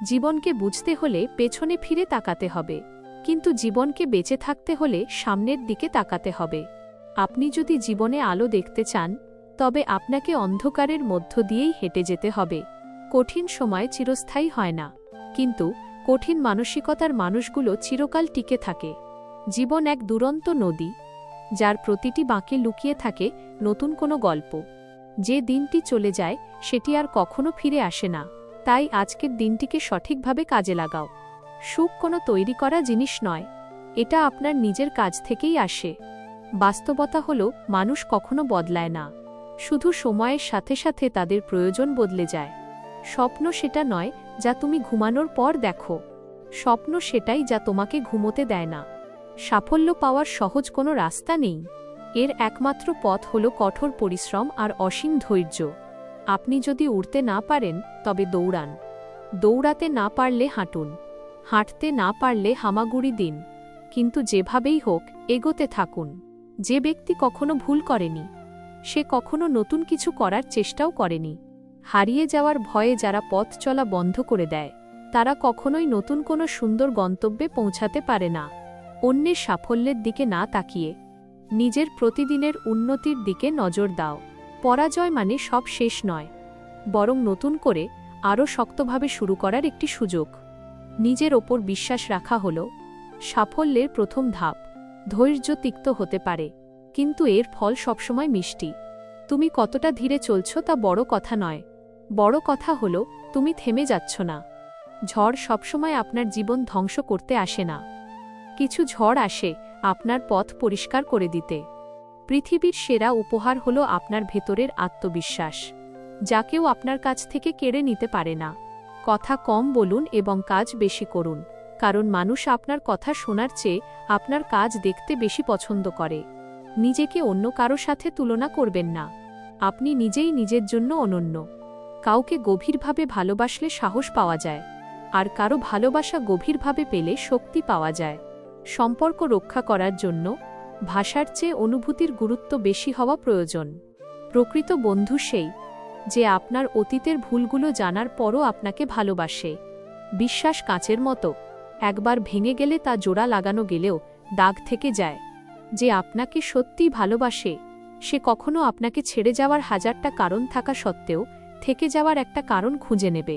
জীবনকে বুঝতে হলে পেছনে ফিরে তাকাতে হবে, কিন্তু জীবনকে বেঁচে থাকতে হলে সামনের দিকে তাকাতে হবে। আপনি যদি জীবনে আলো দেখতে চান, তবে আপনাকে অন্ধকারের মধ্য দিয়েই হেঁটে যেতে হবে। কঠিন সময় চিরস্থায়ী হয় না, কিন্তু কঠিন মানসিকতার মানুষগুলো চিরকাল টিকে থাকে। জীবন এক দুরন্ত নদী, যার প্রতিটি বাঁকে লুকিয়ে থাকে নতুন কোনো গল্প। যে দিনটি চলে যায় সেটি আর কখনো ফিরে আসে না, তাই আজকের দিনটিকে সঠিকভাবে কাজে লাগাও। সুখ কোনো তৈরি করা জিনিস নয়, এটা আপনার নিজের কাজ থেকেই আসে। বাস্তবতা হলো মানুষ কখনো বদলায় না, শুধু সময়ের সাথে সাথে তাদের প্রয়োজন বদলে যায়। স্বপ্ন সেটা নয় যা তুমি ঘুমানোর পর দেখো, স্বপ্ন সেটাই যা তোমাকে ঘুমোতে দেয় না। সাফল্য পাওয়ার সহজ কোনো রাস্তা নেই, এর একমাত্র পথ হল কঠোর পরিশ্রম আর অসীম ধৈর্য। আপনি যদি উড়তে না পারেন তবে দৌড়ান, দৌড়াতে না পারলে হাঁটুন, হাঁটতে না পারলে হামাগুড়ি দিন, কিন্তু যেভাবেই হোক এগোতে থাকুন। যে ব্যক্তি কখনো ভুল করেনি, সে কখনো নতুন কিছু করার চেষ্টাও করেনি। হারিয়ে যাওয়ার ভয়ে যারা পথ চলা বন্ধ করে দেয়, তারা কখনোই নতুন কোনো সুন্দর গন্তব্যে পৌঁছাতে পারে না। অন্যের সাফল্যের দিকে না তাকিয়ে নিজের প্রতিদিনের উন্নতির দিকে নজর দাও। পরাজয় মানে সব শেষ নয়, বরং নতুন করে আরও শক্তভাবে শুরু করার একটি সুযোগ। নিজের ওপর বিশ্বাস রাখা হল সাফল্যের প্রথম ধাপ। ধৈর্য তিক্ত হতে পারে, কিন্তু এর ফল সবসময় মিষ্টি। তুমি কতটা ধীরে চলছ তা বড় কথা নয়, বড় কথা হল তুমি থেমে যাচ্ছ না। ঝড় সবসময় আপনার জীবন ধ্বংস করতে আসে না, কিছু ঝড় আসে আপনার পথ পরিষ্কার করে দিতে। পৃথিবীর সেরা উপহার হল আপনার ভেতরের আত্মবিশ্বাস, যা কেউ আপনার কাছ থেকে কেড়ে নিতে পারে না। কথা কম বলুন এবং কাজ বেশি করুন, কারণ মানুষ আপনার কথা শোনার চেয়ে আপনার কাজ দেখতে বেশি পছন্দ করে। নিজেকে অন্য কারো সাথে তুলনা করবেন না, আপনি নিজেই নিজের জন্য অনন্য। কাউকে গভীরভাবে ভালোবাসলে সাহস পাওয়া যায়, আর কারো ভালোবাসা গভীরভাবে পেলে শক্তি পাওয়া যায়। সম্পর্ক রক্ষা করার জন্য ভাষার চেয়ে অনুভূতির গুরুত্ব বেশি হওয়া প্রয়োজন। প্রকৃত বন্ধু সেই যে আপনার অতীতের ভুলগুলো জানার পরও আপনাকে ভালোবাসে। বিশ্বাস কাঁচের মতো, একবার ভেঙে গেলে তা জোড়া লাগানো গেলেও দাগ থেকে যায়। যে আপনাকে সত্যিই ভালোবাসে, সে কখনো আপনাকে ছেড়ে যাওয়ার হাজারটা কারণ থাকা সত্ত্বেও থেকে যাওয়ার একটা কারণ খুঁজে নেবে।